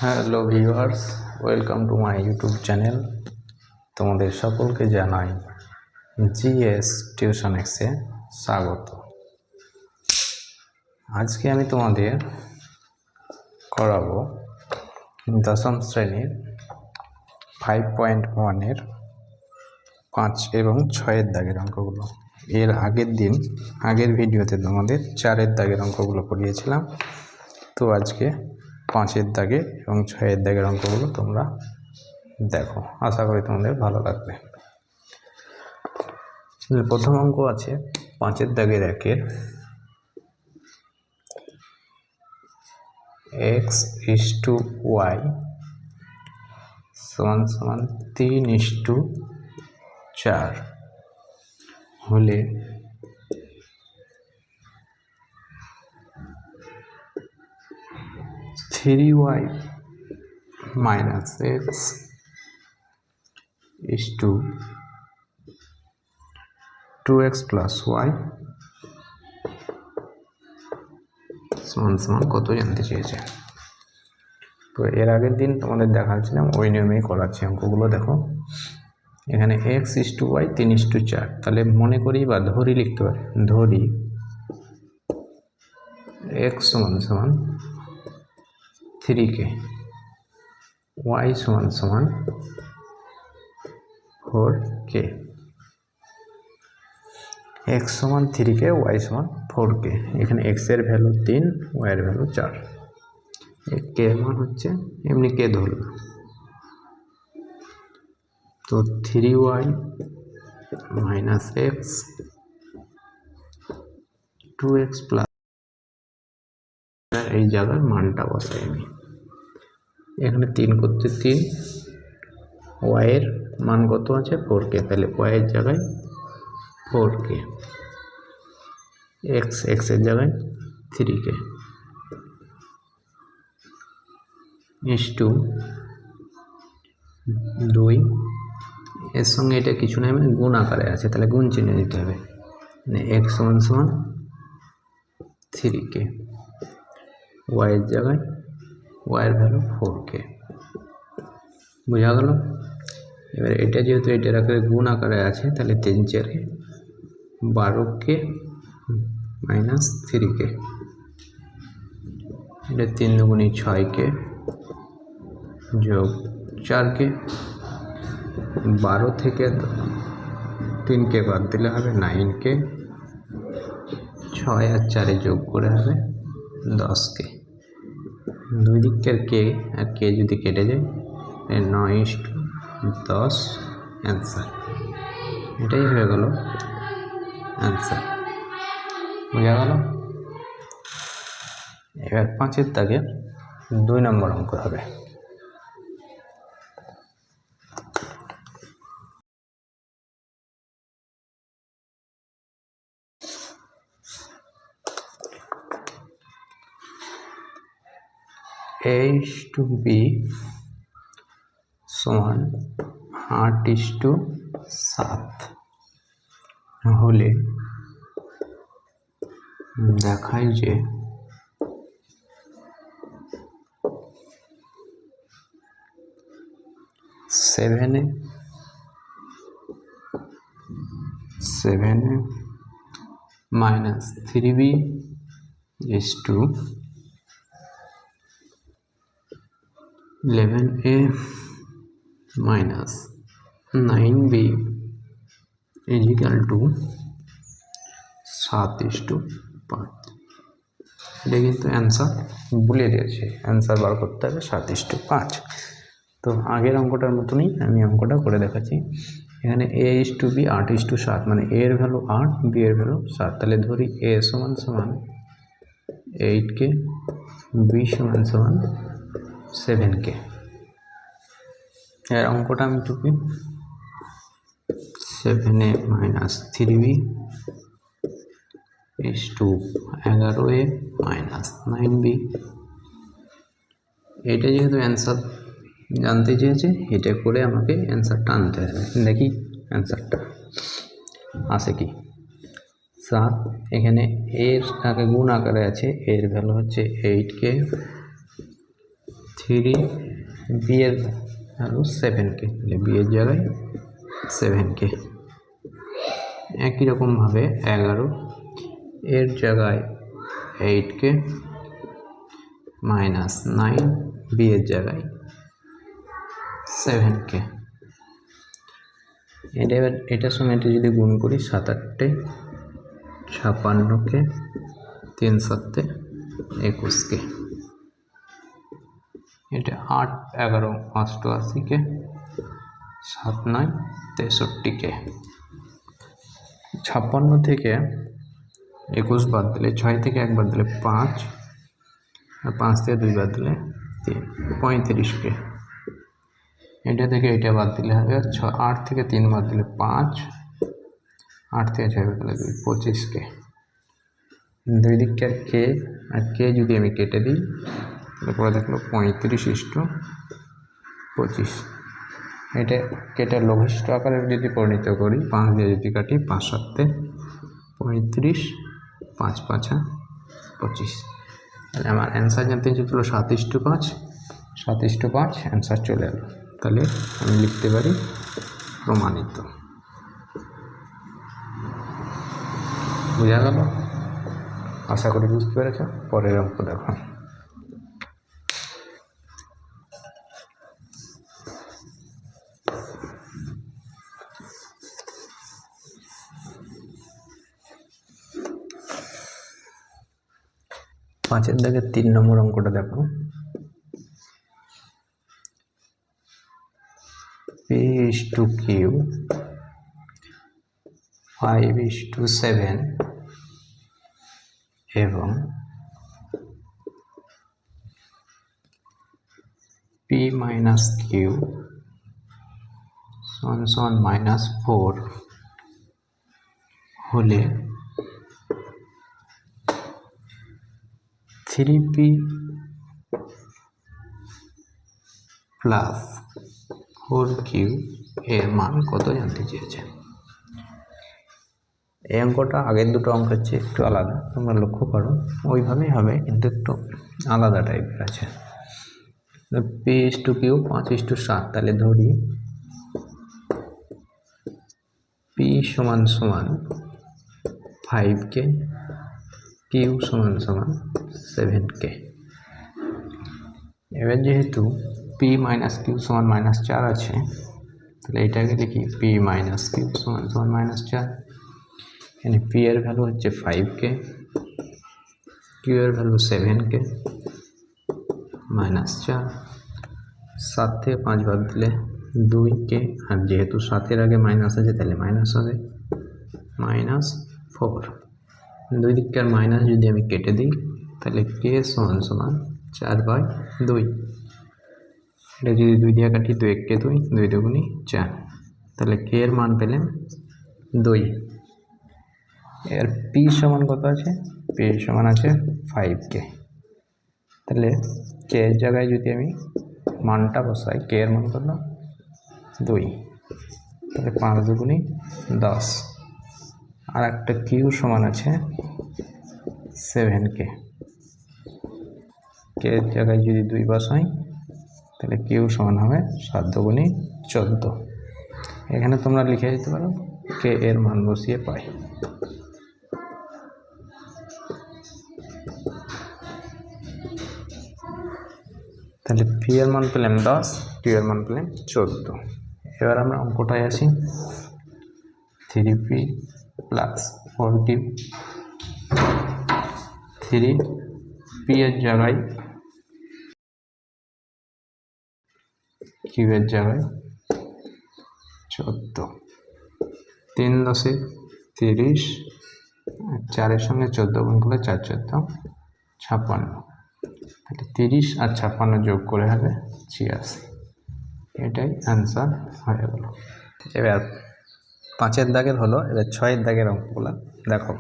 Hello viewers, welcome to my YouTube channel. তোমাদের সকলকে জানাই জিএস টিউশন এক্সে স্বাগত। আজকে আমি তোমাদের করাবো দশম শ্রেণীর 5.1-এর 5 এবং 6-এর দাগের অঙ্কগুলো। এর আগের ভিডিওতে তোমাদের 4-এর দাগের অঙ্কগুলো করিয়েছিলাম। তো আজকে 5-এর দাগে এবং 6-এর দাগের অঙ্কগুলো তোমরা দেখো, আশা করি তোমাদের ভালো লাগবে। প্রথম অঙ্ক আছে 5-এর দাগের 1-এর x:y = 3:4 হলে -3y - x = 2x + y = কত জানতে চেয়েছে। তো এর আগের দিন তোমাদের দেখাচ্ছিলাম, ওই নিয়মেই করাচ্ছি অঙ্কগুলো। দেখো এখানে x:y 3:4, তাহলে মনে করি বা ধরি লিখতে পারি। ধরি x = 3k, y = 4k। x = 3k, y = 4k। এখানে x এর ভ্যালু 3, y এর ভ্যালু 4। k এর মান হচ্ছে এমনি k ধরলাম। তো 3y - x 2x + এই জায়গার মানটা বসাই আমি। এখানে 3 করতে 3, y এর মান কত আছে 4k, তাহলে y এর জায়গায় 4k, x এর জায়গায় 3k = 2। এর সঙ্গে এটা কিছু না, মানে গুণ আকারে আছে, তাহলে গুণ চিহ্ন দিতে হবে। মানে x = 3k, y এর জায়গায় y এর ভ্যালু 4k। বোঝা গেল? এবার এটা যেহেতু এটার আকারে গুণ আকারে আছে, তাহলে 3 × 4 = 12k - 3k। এটা 3 × 2 = 6k + 4k। 12 থেকে 3k বাদ দিলে হবে 9k, 6 আর 4 যোগ করে হবে 10k। দুই দিকের k আর k যদি কেটে যায়, 9:10 অ্যান্সার। এটাই হয়ে গেল অ্যান্সার। বোঝা গেল? এবার 5-এর দাগে 2 নম্বর অঙ্ক হবে। a:b = 8:7 হলে দেখায় যে 7a - 3b = 11a - 9b = 7:5। এটা কিন্তু অ্যান্সার বলে দিয়েছে, অ্যান্সার বার করতে হবে 7:5। তো আগের অঙ্কটার মতনই আমি অঙ্কটা করে দেখাচ্ছি। এখানে a:b 8:7, মানে a এর ভ্যালু 8, b এর ভ্যালু 7। তাহলে ধরি a = 8k, b = 7k। এর অঙ্কটা আমি টুকি 7a - 3b = 11a - 9b। এটা যেহেতু অ্যান্সার জানতে চেয়েছে, এটা করে আমাকে অ্যান্সারটা আনতে হবে। দেখি অ্যান্সারটা আসে কি। 7 এখানে এর আগে গুণ আকারে আছে, এর ভ্যালু হচ্ছে 8k, 3b এর ভ্যালু 7k, তাহলে b এর জায়গায় 7k। একই রকমভাবে 11 এর জায়গায় 8k মাইনাস 9 b এর জায়গায় 7k। এটার সঙ্গে এটা যদি গুণ করি 7 8 56k, 3 7 21k, এটা 8 11 88k, 7 9 63k। 56 থেকে 21 বাদ দিলে 6 থেকে 1 বাদ দিলে 5, আর 5 থেকে 2 বাদ দিলে 3, 35k। এটা থেকে এটা বাদ দিলে হবে 8 থেকে 3 বাদ দিলে 5, 8 থেকে 6 বাদ দিলে 2, 25k। দুই দিককার কে আর কে যদি আমি কেটে দিই তাহলে পরে দেখলো 35:25। এটা কেটে লঘিষ্ঠ আকারে যদি পরিণত করি, 5 দিয়ে যদি কাটি 5 7 35, 5 5 25। তাহলে আমার অ্যান্সার জানতে চেয়েছিল 7:5, 7:5 অ্যান্সার চলে এলো। তাহলে আমি লিখতে পারি প্রমাণিত। বোঝা গেল? আশা করি বুঝতে পেরেছ। পরের অঙ্ক দেখো। পাঁচের দাগের 3 নম্বর অঙ্কটা দেখো। p/q 5:7 এবং p minus q -4 হলে 3p plus 4q এর মান কত জানতে চেয়েছে। এই অঙ্কটা আগের দুটো অঙ্কের চেয়ে একটু আলাদা, তোমরা লক্ষ্য করো। ওইভাবেই হবে কিন্তু একটু আলাদা টাইপের আছে। p/q 5:7, তাহলে ধরি p সমান 5k, q সমান 7k। এবার যেহেতু p minus q সমান -4 আছে, তাহলে এটাকে দেখি p minus q সমান -4। এখানে p এর ভ্যালু হচ্ছে 5k, q এর ভ্যালু 7k, -4। 7 থেকে 5 বাদ দিলে 2k, আর যেহেতু 7-এর আগে মাইনাস আছে তাহলে মাইনাস হবে -4। দুই দিককার মাইনাস যদি আমি কেটে দিই তাহলে k সমান 4/2। এটা যদি 2 দিয়ে কাটি 2 1 কে 2, 2 2 4, তাহলে k এর মান পেলেন 2। এর p সমান কত আছে? p সমান আছে 5k। তাহলে k এর জায়গায় যদি আমি মানটা বসাই, k এর মান কত? 2। তাহলে 5 2 10। আর একটা q সমান আছে 7k। k এর জায়গায় যদি 2 বসাই তাহলে q সমান হবে 7 2 14। এখানে তোমরা লিখে দিতে পারো k এর মান বসিয়ে পাই। তাহলে p এর মান পেলাম 10, q এর মান পেলাম 14। এবার আমরা অঙ্কটায় আসি। 3p plus 4q, 3p এর জায়গায় q এর জায়গায় 14, 3 10 30, 4-এর সঙ্গে 14 গুণ করলে 4 14 56। তাহলে 30 আর 56 যোগ করে হবে 86। এটাই অ্যান্সার হয়ে গেল। এবার 5-এর দাগের হলো, এবার 6-এর দাগের অঙ্কগুলো দেখো।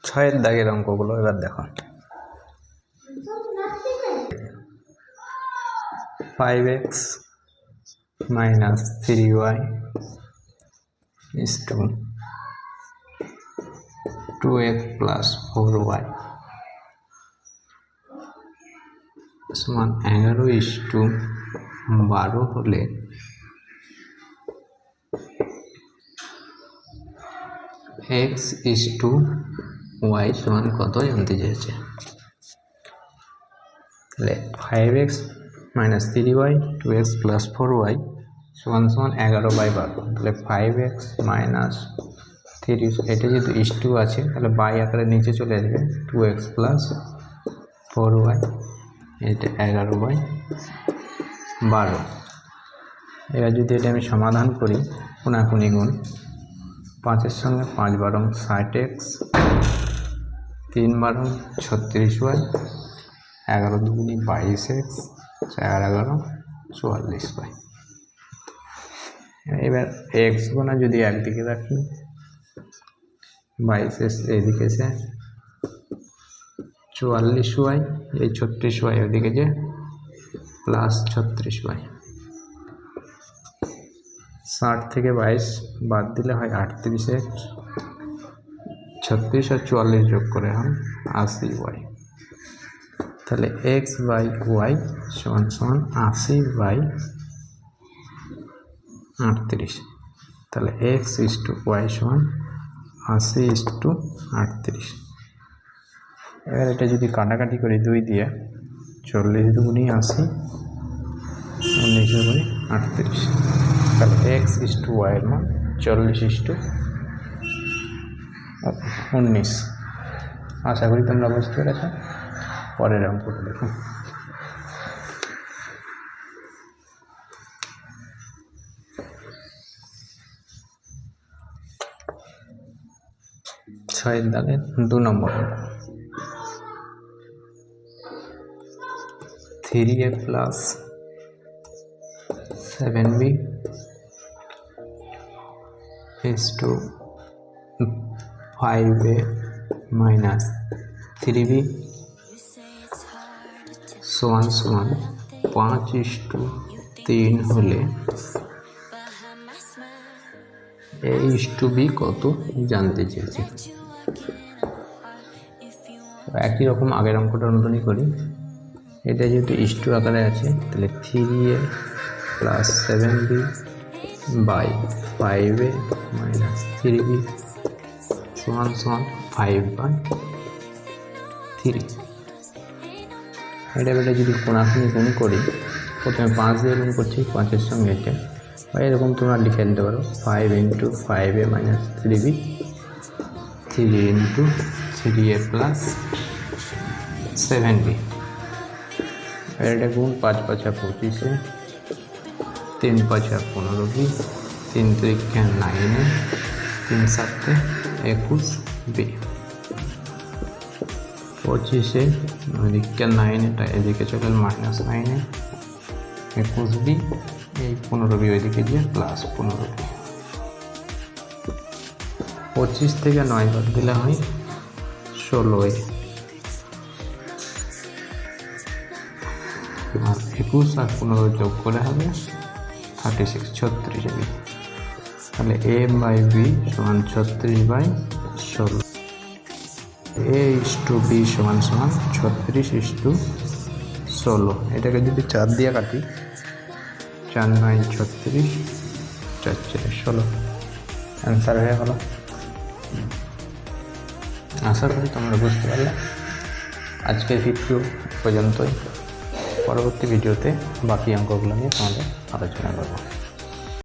6-এর দাগের অঙ্কগুলো এবার দেখো। 5x minus 3y is to 2x plus 4y সমান 11:12 হলে x is to y সমান কত জানতে চেয়েছে। তাহলে 5x minus 3y 2x plus 4y সমান 11/12। তাহলে 5x minus 3, এটা যেহেতু is to আছে তাহলে বাই আকারে নিচে চলে আসবে 2x plus 4y, এটা 11/12। এবার যদি এটা আমি সমাধান করি কোনাকুনি গুণ, 5-এর সঙ্গে 5 বারং 60x, 3 বারং 36y, 11 দুগুণি 22x, 4-11 44y। এবার এক্স গোনা যদি একদিকে রাখি, 22x এইদিকে এসে 44y, এই 36y ওইদিকে যে প্লাস 36y। 60 থেকে 22 বাদ দিলে হয় 38x, 36 আর 44 যোগ করে হয় 80y। তাহলে x বাই ওয়াই সমান 80/38। তাহলে x is to y সমান 80:38। এবার এটা যদি কাটাকাটি করি 2 দিয়ে, 40 দুগুণি 80, 19 দুগুণি 38। তাহলে x is to y এর মান 40:19। আশা করি তোমরা বুঝতে পেরেছ। পরের অঙ্কটা দেখো। ছয়ের দাগের 2 নম্বর অঙ্ক। 3a plus 7b is to 5a minus 3b সমান 5:3 হলে a is to b কত জানতে চেয়েছি। একই রকম আগের অঙ্কটার মতনই করি। এটা যেহেতু is to আকারে আছে তাহলে 3a plus 7b by 5a minus 3b সমান 5/3। এটা যদি কোনাকুনি গুণ করি, প্রথমে 5 দিয়ে গুণ করছি 5-এর সঙ্গে এটা, বা এরকম তোমরা লিখে নিতে পারো 5 into 5a minus 3b, 3 into 3a plus 7b। এটা গুণ 5-5 25, 3-5 15b, 3 3 9, 3 7 21b। 25 ওইদিকে 9, এটা এদিকে চলে -9, 21b, এই 15b ওইদিকে দিয়ে প্লাস 15b। 25 থেকে 9 বাদ দিলে হয় 16, আর 21 আর 15 যোগ করে হবে 36, 36b। তাহলে a বাই বি সমান 36/16। a is to b সমান 36:16। এটাকে যদি 4 দিয়ে কাটি, 4 9 36, 4 4 16, অ্যান্সার হয়ে গেল। আশা করি তোমরা বুঝতে পারলে। আজকের ভিডিও পর্যন্তই। পরবর্তী ভিডিওতে বাকি অঙ্কগুলো নিয়ে তোমাদের আলোচনা করব।